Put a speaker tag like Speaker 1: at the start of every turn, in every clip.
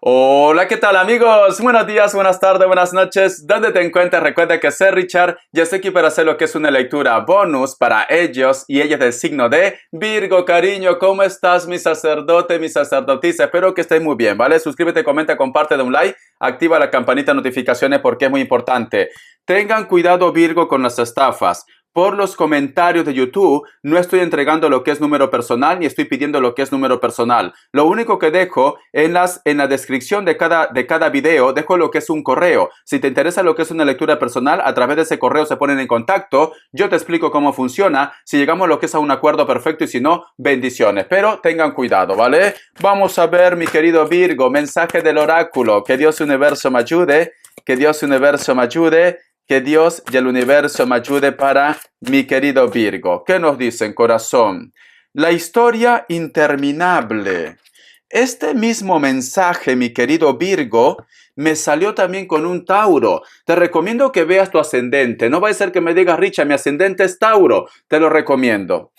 Speaker 1: Hola, ¿qué tal amigos? Buenos días, buenas tardes, buenas noches. ¿Dónde te encuentras? Recuerda que soy Richard. Yo estoy aquí para hacer lo que es una lectura bonus para ellos y ellas del signo de Virgo. Cariño, ¿cómo estás, mi sacerdote, mi sacerdotisa? Espero que estés muy bien, ¿vale? Suscríbete, comenta, comparte, da un like, activa la campanita de notificaciones porque es muy importante. Tengan cuidado, Virgo, con las estafas. Por los comentarios de YouTube no estoy entregando lo que es número personal ni estoy pidiendo lo que es número personal. Lo único que dejo en la descripción de cada video, dejo lo que es un correo. Si te interesa lo que es una lectura personal, a través de ese correo se ponen en contacto. Yo te explico cómo funciona, si llegamos a lo que es a un acuerdo perfecto y si no, bendiciones. Pero tengan cuidado, ¿vale? Vamos a ver, mi querido Virgo, mensaje del oráculo. Que Dios universo me ayude, que Dios universo me ayude. Que Dios y el universo me ayude para mi querido Virgo. ¿Qué nos dicen, corazón? La historia interminable. Este mismo mensaje, mi querido Virgo, me salió también con un Tauro. Te recomiendo que veas tu ascendente. No va a ser que me digas, Richard, mi ascendente es Tauro. Te lo recomiendo.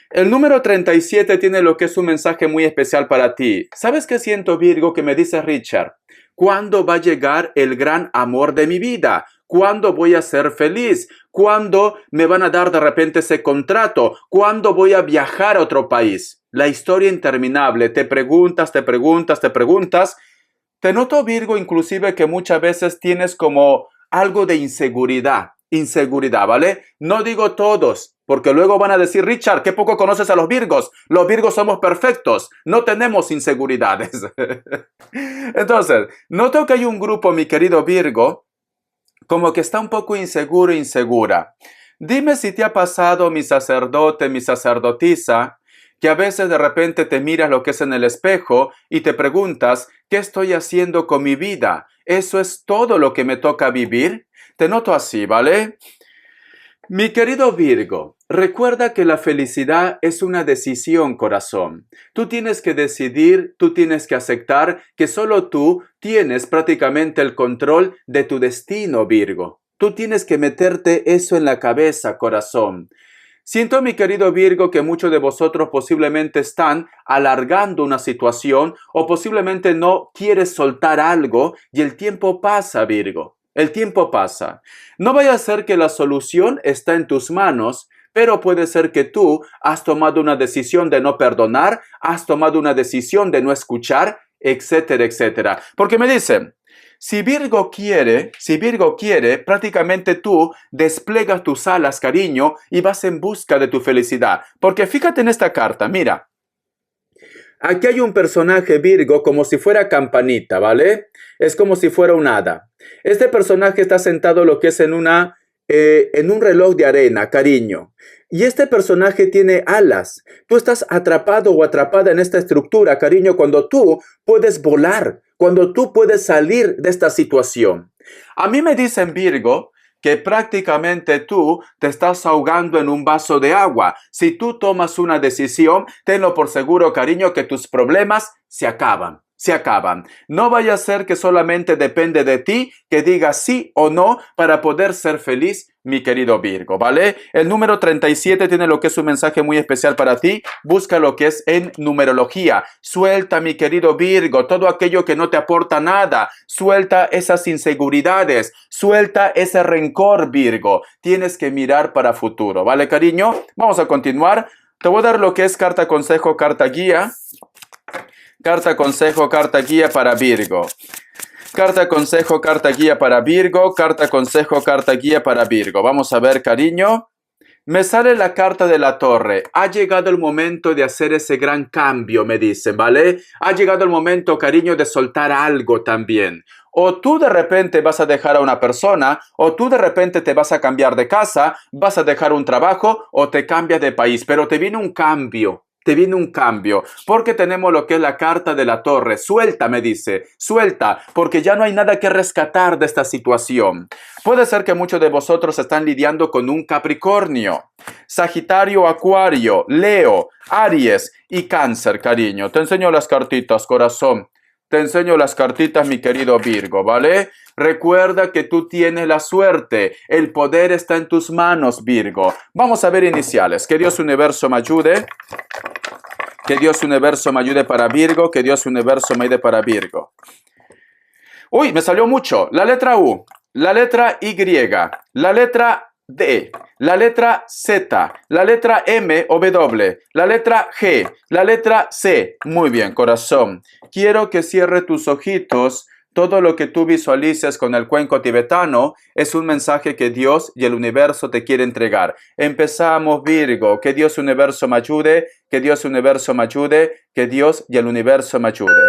Speaker 1: El número 37 tiene lo que es un mensaje muy especial para ti. ¿Sabes qué siento, Virgo? Que me dice Richard, ¿cuándo va a llegar el gran amor de mi vida? ¿Cuándo voy a ser feliz? ¿Cuándo me van a dar de repente ese contrato? ¿Cuándo voy a viajar a otro país? La historia interminable. Te preguntas, te preguntas, te preguntas. Te noto, Virgo, inclusive que muchas veces tienes como algo de inseguridad. Inseguridad, ¿vale? No digo todos, porque luego van a decir, Richard, qué poco conoces a los Virgos. Los Virgos somos perfectos, no tenemos inseguridades. Entonces, noto que hay un grupo, mi querido Virgo, como que está un poco inseguro, insegura. Dime si te ha pasado, mi sacerdote, mi sacerdotisa, que a veces de repente te miras lo que es en el espejo y te preguntas, ¿qué estoy haciendo con mi vida? ¿Eso es todo lo que me toca vivir? Te noto así, ¿vale? Mi querido Virgo, recuerda que la felicidad es una decisión, corazón. Tú tienes que decidir, tú tienes que aceptar que solo tú tienes prácticamente el control de tu destino, Virgo. Tú tienes que meterte eso en la cabeza, corazón. Siento, mi querido Virgo, que muchos de vosotros posiblemente están alargando una situación o posiblemente no quieres soltar algo y el tiempo pasa, Virgo. El tiempo pasa. No vaya a ser que la solución está en tus manos, pero puede ser que tú has tomado una decisión de no perdonar, has tomado una decisión de no escuchar, etcétera, etcétera. Porque me dicen, si Virgo quiere, prácticamente tú desplegas tus alas, cariño, y vas en busca de tu felicidad. Porque fíjate en esta carta, mira. Aquí hay un personaje Virgo como si fuera Campanita, ¿vale? Es como si fuera un hada. Este personaje está sentado lo que es en un reloj de arena, cariño. Y este personaje tiene alas. Tú estás atrapado o atrapada en esta estructura, cariño, cuando tú puedes volar, cuando tú puedes salir de esta situación. A mí me dicen, Virgo, que prácticamente tú te estás ahogando en un vaso de agua. Si tú tomas una decisión, tenlo por seguro, cariño, que tus problemas se acaban. Se acaban. No vaya a ser que solamente depende de ti que digas sí o no para poder ser feliz, mi querido Virgo, ¿vale? El número 37 tiene lo que es un mensaje muy especial para ti. Busca lo que es en numerología. Suelta, mi querido Virgo, todo aquello que no te aporta nada. Suelta esas inseguridades. Suelta ese rencor, Virgo. Tienes que mirar para futuro, ¿vale, cariño? Vamos a continuar. Te voy a dar lo que es carta consejo, carta guía. Carta consejo, carta guía para Virgo. Carta consejo, carta guía para Virgo. Carta consejo, carta guía para Virgo. Vamos a ver, cariño. Me sale la carta de la torre. Ha llegado el momento de hacer ese gran cambio, me dicen, ¿vale? Ha llegado el momento, cariño, de soltar algo también. O tú de repente vas a dejar a una persona, o tú de repente te vas a cambiar de casa, vas a dejar un trabajo, o te cambias de país, pero te viene un cambio. Te viene un cambio, porque tenemos lo que es la carta de la torre. Suelta, me dice, suelta, porque ya no hay nada que rescatar de esta situación. Puede ser que muchos de vosotros están lidiando con un Capricornio, Sagitario, Acuario, Leo, Aries y Cáncer, cariño. Te enseño las cartitas, corazón. Te enseño las cartitas, mi querido Virgo, ¿vale? Recuerda que tú tienes la suerte. El poder está en tus manos, Virgo. Vamos a ver iniciales. Que Dios universo me ayude. Que Dios Universo me ayude para Virgo. Que Dios Universo me ayude para Virgo. Uy, me salió mucho. La letra U, la letra Y, la letra D, la letra Z, la letra M o W, la letra G, la letra C. Muy bien, corazón. Quiero que cierre tus ojitos. Todo lo que tú visualices con el cuenco tibetano es un mensaje que Dios y el universo te quiere entregar. Empezamos, Virgo. Que Dios Universo me ayude, que Dios Universo me ayude, que Dios y el universo me ayude.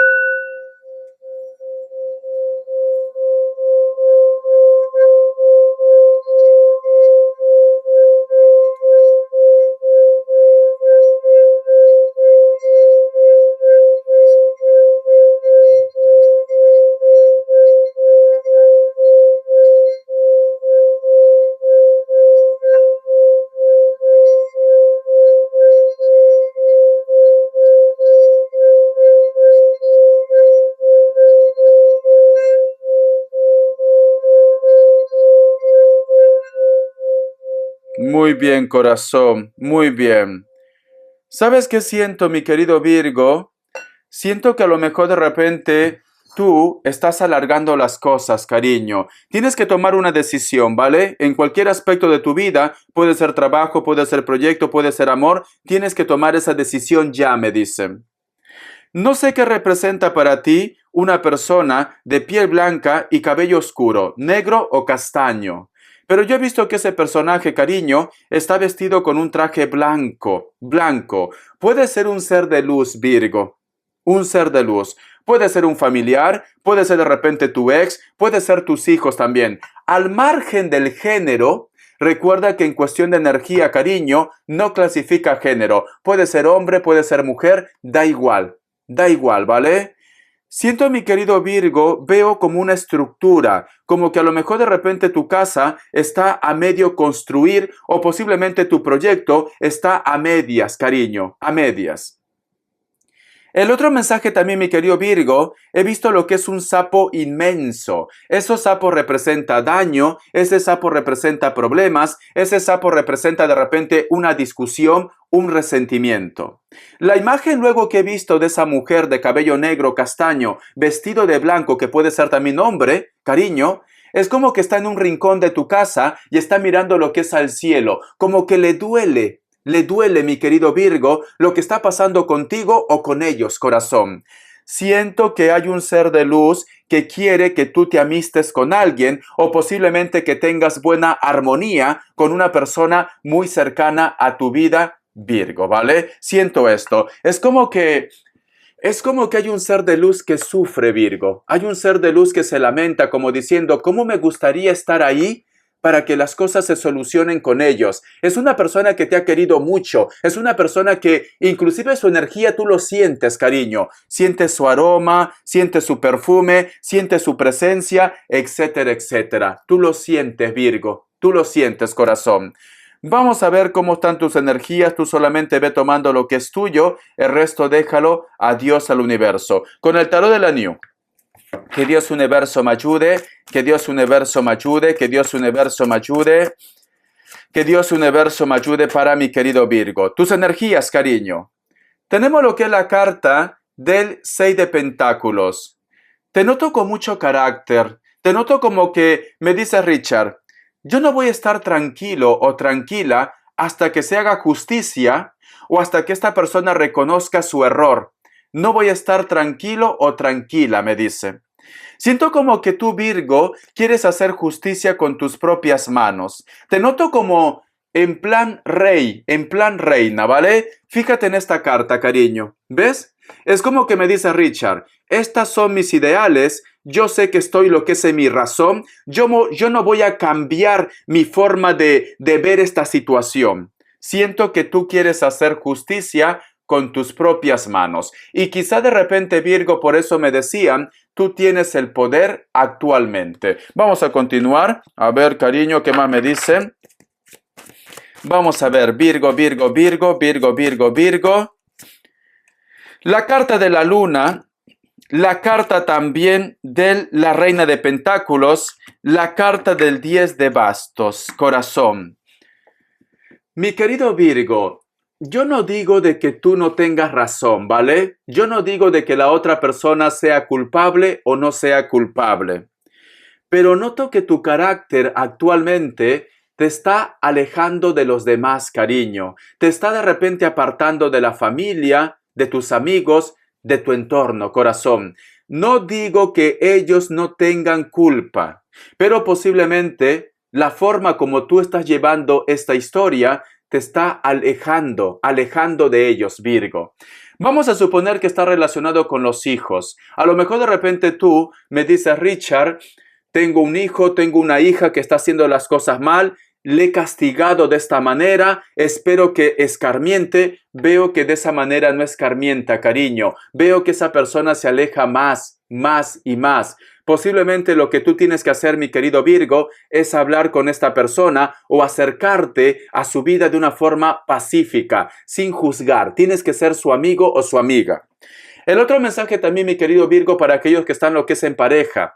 Speaker 1: Muy bien, corazón, muy bien. ¿Sabes qué siento, mi querido Virgo? Siento que a lo mejor de repente tú estás alargando las cosas, cariño. Tienes que tomar una decisión, ¿vale? En cualquier aspecto de tu vida, puede ser trabajo, puede ser proyecto, puede ser amor, tienes que tomar esa decisión ya, me dicen. No sé qué representa para ti una persona de piel blanca y cabello oscuro, negro o castaño. Pero yo he visto que ese personaje, cariño, está vestido con un traje blanco, blanco. Puede ser un ser de luz, Virgo. Un ser de luz. Puede ser un familiar, puede ser de repente tu ex, puede ser tus hijos también. Al margen del género, recuerda que en cuestión de energía, cariño, no clasifica género. Puede ser hombre, puede ser mujer, da igual. Da igual, ¿vale? Siento, mi querido Virgo, veo como una estructura, como que a lo mejor de repente tu casa está a medio construir o posiblemente tu proyecto está a medias, cariño, a medias. El otro mensaje también, mi querido Virgo, he visto lo que es un sapo inmenso. Ese sapo representa daño, ese sapo representa problemas, ese sapo representa de repente una discusión, un resentimiento. La imagen luego que he visto de esa mujer de cabello negro, castaño, vestido de blanco, que puede ser también hombre, cariño, es como que está en un rincón de tu casa y está mirando lo que es al cielo, como que le duele. Le duele, mi querido Virgo, lo que está pasando contigo o con ellos, corazón. Siento que hay un ser de luz que quiere que tú te amistes con alguien o posiblemente que tengas buena armonía con una persona muy cercana a tu vida, Virgo, ¿vale? Siento esto. Es como que hay un ser de luz que sufre, Virgo. Hay un ser de luz que se lamenta como diciendo, ¿cómo me gustaría estar ahí para que las cosas se solucionen con ellos? Es una persona que te ha querido mucho, es una persona que inclusive su energía tú lo sientes, cariño. Sientes su aroma, sientes su perfume, sientes su presencia, etcétera, etcétera. Tú lo sientes, Virgo, tú lo sientes, corazón. Vamos a ver cómo están tus energías, tú solamente ve tomando lo que es tuyo, el resto déjalo a Dios, al universo. Con el tarot de la New. Que Dios Universo me ayude, que Dios Universo me ayude, que Dios Universo me ayude, que Dios Universo me ayude para mi querido Virgo. Tus energías, cariño. Tenemos lo que es la carta del 6 de Pentáculos. Te noto con mucho carácter, te noto como que me dice Richard, yo no voy a estar tranquilo o tranquila hasta que se haga justicia o hasta que esta persona reconozca su error. No voy a estar tranquilo o tranquila, me dice. Siento como que tú, Virgo, quieres hacer justicia con tus propias manos. Te noto como en plan rey, en plan reina, ¿vale? Fíjate en esta carta, cariño. ¿Ves? Es como que me dice Richard, estas son mis ideales, yo sé que estoy lo que es en mi razón, yo no voy a cambiar mi forma de ver esta situación. Siento que tú quieres hacer justicia con tus propias manos. Y quizá de repente, Virgo, por eso me decían, tú tienes el poder actualmente. Vamos a continuar. A ver, cariño, ¿qué más me dicen? Vamos a ver, Virgo, Virgo, Virgo, Virgo, Virgo, Virgo. La carta de la luna, la carta también de la reina de pentáculos, la carta del 10 de bastos, corazón. Mi querido Virgo, yo no digo de que tú no tengas razón, ¿vale? Yo no digo de que la otra persona sea culpable o no sea culpable. Pero noto que tu carácter actualmente te está alejando de los demás, cariño. Te está de repente apartando de la familia, de tus amigos, de tu entorno, corazón. No digo que ellos no tengan culpa, pero posiblemente la forma como tú estás llevando esta historia te está alejando de ellos, Virgo. Vamos a suponer que está relacionado con los hijos. A lo mejor de repente tú me dices, Richard, tengo un hijo, tengo una hija que está haciendo las cosas mal, le he castigado de esta manera, espero que escarmiente, veo que de esa manera no escarmienta, cariño, veo que esa persona se aleja más y más. Posiblemente lo que tú tienes que hacer, mi querido Virgo, es hablar con esta persona o acercarte a su vida de una forma pacífica, sin juzgar. Tienes que ser su amigo o su amiga. El otro mensaje también, mi querido Virgo, para aquellos que están lo que es en pareja.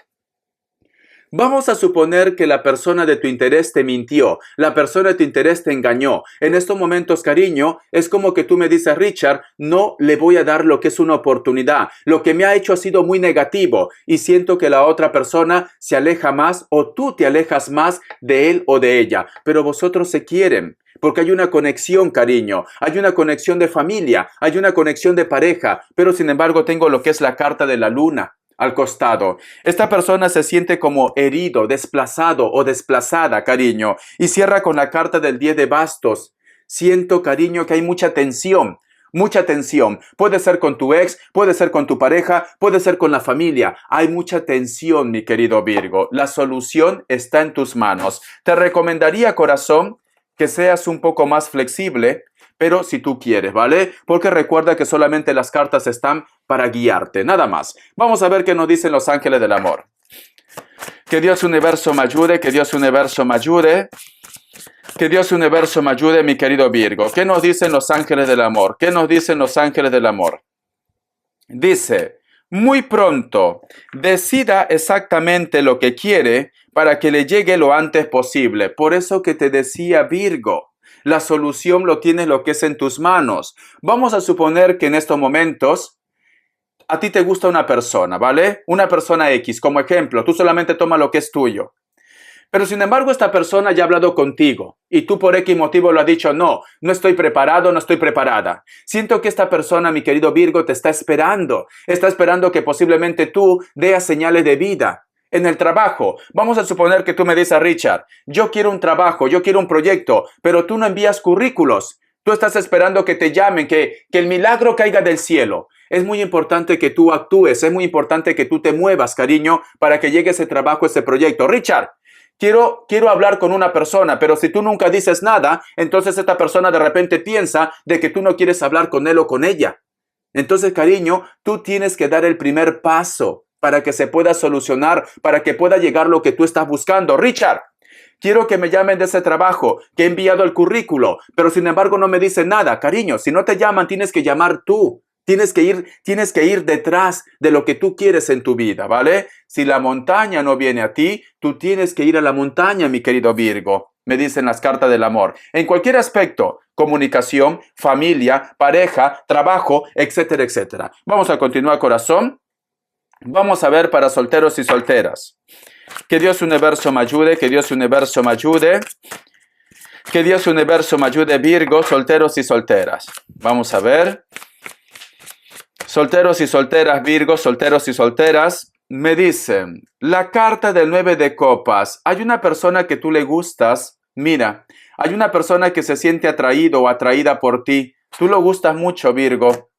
Speaker 1: Vamos a suponer que la persona de tu interés te mintió, la persona de tu interés te engañó. En estos momentos, cariño, es como que tú me dices, Richard, no le voy a dar lo que es una oportunidad. Lo que me ha hecho ha sido muy negativo y siento que la otra persona se aleja más o tú te alejas más de él o de ella. Pero vosotros se quieren. Porque hay una conexión, cariño, hay una conexión de familia, hay una conexión de pareja, pero sin embargo tengo lo que es la carta de la luna al costado. Esta persona se siente como herido, desplazado o desplazada, cariño, y cierra con la carta del 10 de bastos. Siento, cariño, que hay mucha tensión. Mucha tensión. Puede ser con tu ex, puede ser con tu pareja, puede ser con la familia. Hay mucha tensión, mi querido Virgo. La solución está en tus manos. Te recomendaría, corazón, que seas un poco más flexible, pero si tú quieres, ¿vale? Porque recuerda que solamente las cartas están para guiarte, nada más. Vamos a ver qué nos dicen los ángeles del amor. Que Dios universo me ayude, que Dios universo me ayude. Que Dios universo me ayude, mi querido Virgo. ¿Qué nos dicen los ángeles del amor? ¿Qué nos dicen los ángeles del amor? Dice, muy pronto, decida exactamente lo que quiere para que le llegue lo antes posible. Por eso que te decía, Virgo, la solución lo tienes lo que es en tus manos. Vamos a suponer que en estos momentos a ti te gusta una persona, ¿vale? Una persona X, como ejemplo, tú solamente toma lo que es tuyo. Pero sin embargo, esta persona ya ha hablado contigo y tú por X motivo lo has dicho, no estoy preparado, no estoy preparada. Siento que esta persona, mi querido Virgo, te está esperando que posiblemente tú veas señales de vida. En el trabajo, vamos a suponer que tú me dices, Richard, yo quiero un trabajo, yo quiero un proyecto, pero tú no envías currículos. Tú estás esperando que te llamen, que el milagro caiga del cielo. Es muy importante que tú actúes, es muy importante que tú te muevas, cariño, para que llegue ese trabajo, ese proyecto. Richard, quiero hablar con una persona, pero si tú nunca dices nada, entonces esta persona de repente piensa de que tú no quieres hablar con él o con ella. Entonces, cariño, tú tienes que dar el primer paso para que se pueda solucionar, para que pueda llegar lo que tú estás buscando. Richard, quiero que me llamen de ese trabajo, que he enviado el currículo, pero sin embargo no me dicen nada. Cariño, si no te llaman, tienes que llamar tú. Tienes que ir detrás de lo que tú quieres en tu vida, ¿vale? Si la montaña no viene a ti, tú tienes que ir a la montaña, mi querido Virgo. Me dicen las cartas del amor. En cualquier aspecto, comunicación, familia, pareja, trabajo, etcétera, etcétera. Vamos a continuar, corazón. Vamos a ver para solteros y solteras. Que Dios universo me ayude, que Dios universo me ayude. Que Dios universo me ayude, Virgo, solteros y solteras. Vamos a ver. Solteros y solteras, Virgo, solteros y solteras, me dicen, la carta del 9 de copas, hay una persona que tú le gustas, mira, hay una persona que se siente atraído o atraída por ti, tú lo gustas mucho, Virgo.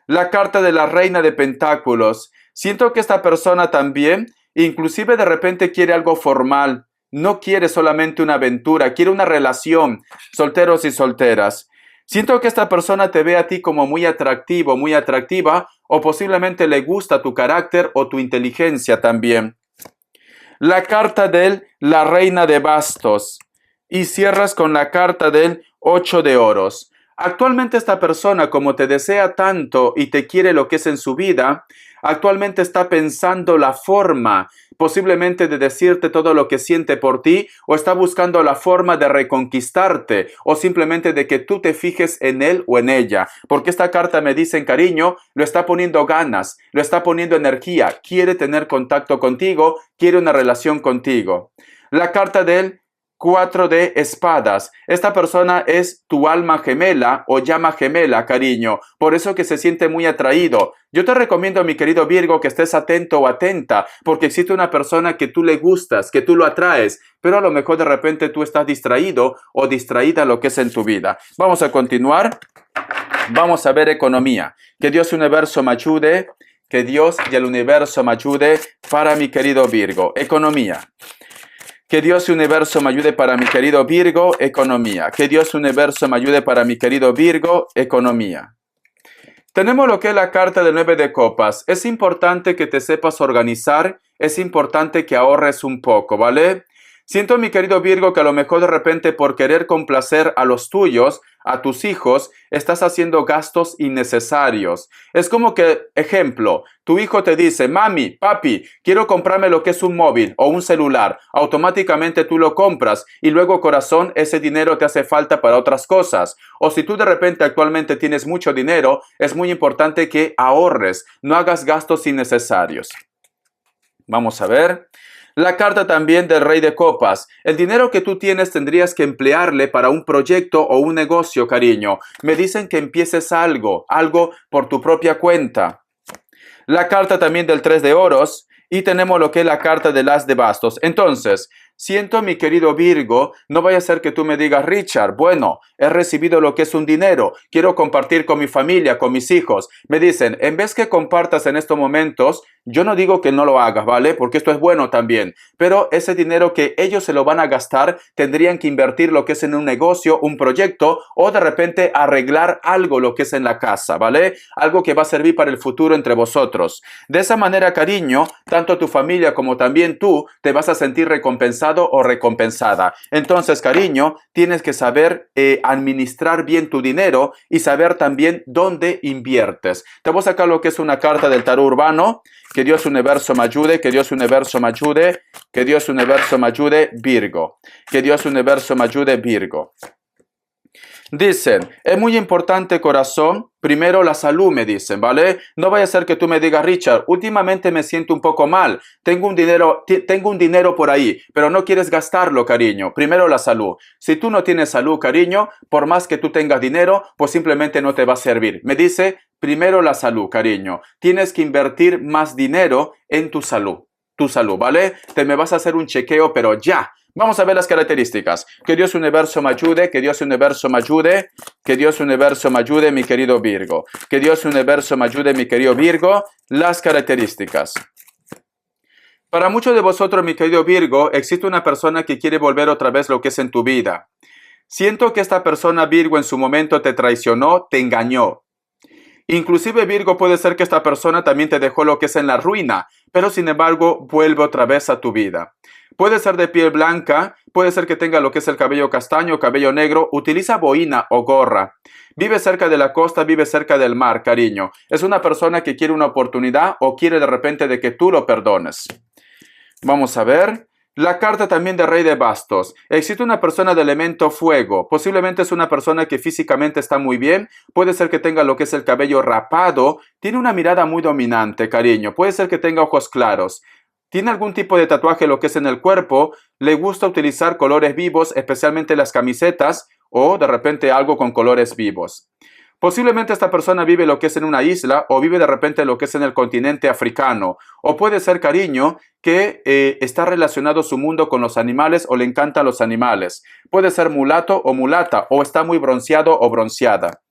Speaker 1: La carta de la reina de pentáculos, siento que esta persona también, inclusive de repente quiere algo formal, no quiere solamente una aventura, quiere una relación, solteros y solteras. Siento que esta persona te ve a ti como muy atractivo, muy atractiva, o posiblemente le gusta tu carácter o tu inteligencia también. La carta de la reina de bastos. Y cierras con la carta del 8 de oros. Actualmente esta persona, como te desea tanto y te quiere lo que es en su vida, actualmente está pensando la forma posiblemente de decirte todo lo que siente por ti, o está buscando la forma de reconquistarte, o simplemente de que tú te fijes en él o en ella. Porque esta carta me dice, en cariño, lo está poniendo ganas, lo está poniendo energía, quiere tener contacto contigo, quiere una relación contigo. La carta de él, 4 de espadas. Esta persona es tu alma gemela o llama gemela, cariño. Por eso que se siente muy atraído. Yo te recomiendo, mi querido Virgo, que estés atento o atenta, porque existe una persona que tú le gustas, que tú lo atraes, pero a lo mejor de repente tú estás distraído o distraída lo que es en tu vida. Vamos a continuar. Vamos a ver economía. Que Dios universo me ayude. Que Dios y el universo me ayude para mi querido Virgo. Economía. Que Dios universo me ayude para mi querido Virgo, economía. Que Dios universo me ayude para mi querido Virgo, economía. Tenemos lo que es la carta del 9 de copas. Es importante que te sepas organizar, es importante que ahorres un poco, ¿vale? Siento, mi querido Virgo, que a lo mejor de repente por querer complacer a los tuyos, a tus hijos, estás haciendo gastos innecesarios. Es como que, ejemplo, tu hijo te dice, mami, papi, quiero comprarme lo que es un móvil o un celular. Automáticamente tú lo compras y luego, corazón, ese dinero te hace falta para otras cosas. O si tú de repente actualmente tienes mucho dinero, es muy importante que ahorres, no hagas gastos innecesarios. Vamos a ver. La carta también del Rey de Copas. El dinero que tú tienes tendrías que emplearle para un proyecto o un negocio, cariño. Me dicen que empieces algo por tu propia cuenta. La carta también del 3 de oros. Y tenemos lo que es la carta del As de bastos. Entonces, siento, mi querido Virgo, no vaya a ser que tú me digas, Richard, bueno, he recibido lo que es un dinero, quiero compartir con mi familia, con mis hijos. Me dicen, en vez que compartas en estos momentos, yo no digo que no lo hagas, ¿vale? Porque esto es bueno también. Pero ese dinero que ellos se lo van a gastar, tendrían que invertir lo que es en un negocio, un proyecto, o de repente arreglar algo lo que es en la casa, ¿vale? Algo que va a servir para el futuro entre vosotros. De esa manera, cariño, tanto tu familia como también tú te vas a sentir recompensado o recompensada. Entonces, cariño, tienes que saber administrar bien tu dinero y saber también dónde inviertes. Te voy a sacar lo que es una carta del tarot urbano. Que Dios universo me ayude, que Dios universo me ayude, que Dios universo me ayude, Virgo. Que Dios universo me ayude, Virgo. Dicen, es muy importante, corazón, primero la salud, me dicen, ¿vale? No vaya a ser que tú me digas, Richard, últimamente me siento un poco mal, tengo un dinero por ahí, pero no quieres gastarlo, cariño. Primero la salud. Si tú no tienes salud, cariño, por más que tú tengas dinero, pues simplemente no te va a servir. Me dice, primero la salud, cariño. Tienes que invertir más dinero en tu salud, ¿vale? Te me vas a hacer un chequeo, pero ya. Vamos a ver las características. Que Dios universo me ayude, que Dios universo me ayude, que Dios universo me ayude, mi querido Virgo. Que Dios universo me ayude, mi querido Virgo. Las características. Para muchos de vosotros, mi querido Virgo, existe una persona que quiere volver otra vez lo que es en tu vida. Siento que esta persona, Virgo, en su momento te traicionó, te engañó. Inclusive, Virgo, puede ser que esta persona también te dejó lo que es en la ruina, pero sin embargo vuelve otra vez a tu vida. Puede ser de piel blanca, puede ser que tenga lo que es el cabello castaño, cabello negro, utiliza boina o gorra. Vive cerca de la costa, vive cerca del mar, cariño. Es una persona que quiere una oportunidad o quiere de repente de que tú lo perdones. Vamos a ver. La carta también de Rey de Bastos. Existe una persona de elemento fuego. Posiblemente es una persona que físicamente está muy bien. Puede ser que tenga lo que es el cabello rapado. Tiene una mirada muy dominante, cariño. Puede ser que tenga ojos claros. Tiene algún tipo de tatuaje lo que es en el cuerpo. Le gusta utilizar colores vivos, especialmente las camisetas o de repente algo con colores vivos. Posiblemente esta persona vive lo que es en una isla o vive de repente lo que es en el continente africano. O puede ser, cariño, que está relacionado su mundo con los animales o le encantan los animales. Puede ser mulato o mulata o está muy bronceado o bronceada.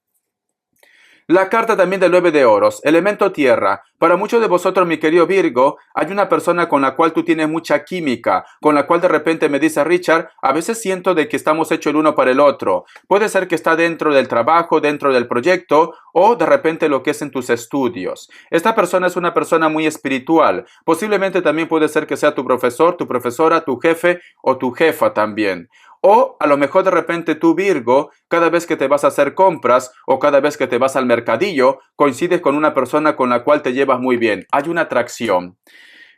Speaker 1: La carta también del 9 de oros, elemento tierra. Para muchos de vosotros, mi querido Virgo, hay una persona con la cual tú tienes mucha química, con la cual de repente me dice, Richard, a veces siento de que estamos hechos el uno para el otro. Puede ser que está dentro del trabajo, dentro del proyecto o de repente lo que es en tus estudios. Esta persona es una persona muy espiritual. Posiblemente también puede ser que sea tu profesor, tu profesora, tu jefe o tu jefa también. O a lo mejor de repente tú, Virgo, cada vez que te vas a hacer compras o cada vez que te vas al mercadillo, coincides con una persona con la cual te llevas muy bien. Hay una atracción.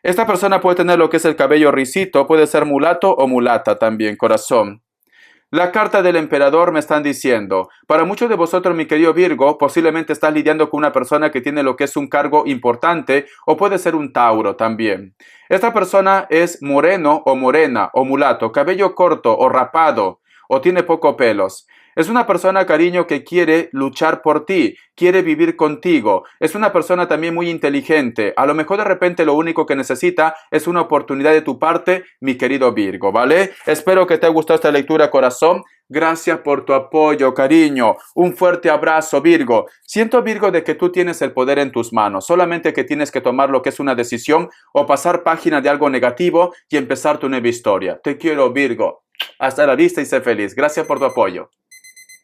Speaker 1: Esta persona puede tener lo que es el cabello rizito, puede ser mulato o mulata también, corazón. La carta del emperador me están diciendo, para muchos de vosotros, mi querido Virgo, posiblemente estás lidiando con una persona que tiene lo que es un cargo importante o puede ser un Tauro también. Esta persona es moreno o morena o mulato, cabello corto o rapado o tiene poco pelos. Es una persona, cariño, que quiere luchar por ti, quiere vivir contigo. Es una persona también muy inteligente. A lo mejor de repente lo único que necesita es una oportunidad de tu parte, mi querido Virgo, ¿vale? Espero que te haya gustado esta lectura, corazón. Gracias por tu apoyo, cariño. Un fuerte abrazo, Virgo. Siento, Virgo, de que tú tienes el poder en tus manos. Solamente que tienes que tomar lo que es una decisión o pasar página de algo negativo y empezar tu nueva historia. Te quiero, Virgo. Hasta la vista y sé feliz. Gracias por tu apoyo.